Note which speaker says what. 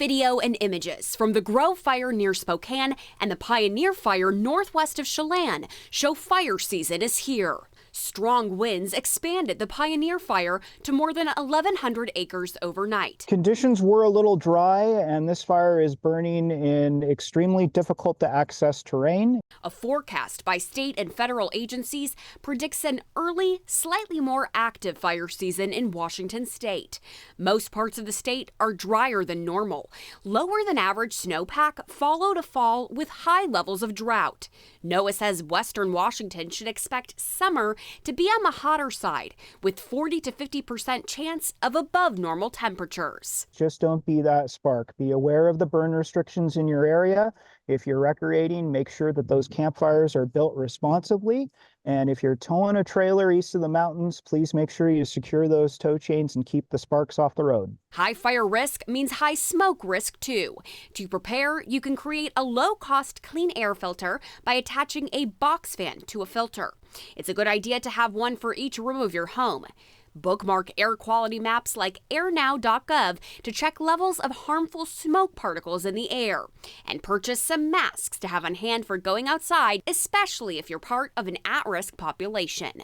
Speaker 1: Video and images from the Grove Fire near Spokane and the Pioneer Fire northwest of Chelan show fire season is here. Strong winds expanded the Pioneer Fire to more than 1,100 acres overnight.
Speaker 2: Conditions were a little dry, and this fire is burning in extremely difficult to access terrain.
Speaker 1: A forecast by state and federal agencies predicts an early, slightly more active fire season in Washington state. Most parts of the state are drier than normal. Lower than average snowpack followed a fall with high levels of drought. NOAA says western Washington should expect summer to be on the hotter side, with 40 to 50% chance of above normal temperatures.
Speaker 2: Just don't be that spark. Be aware of the burn restrictions in your area. If you're recreating, make sure that those campfires are built responsibly. And if you're towing a trailer east of the mountains, please make sure you secure those tow chains and keep the sparks off the road.
Speaker 1: High fire risk means high smoke risk too. To prepare, you can create a low-cost clean air filter by attaching a box fan to a filter. It's a good idea to have one for each room of your home. Bookmark air quality maps like airnow.gov to check levels of harmful smoke particles in the air. And purchase some masks to have on hand for going outside, especially if you're part of an at-risk population.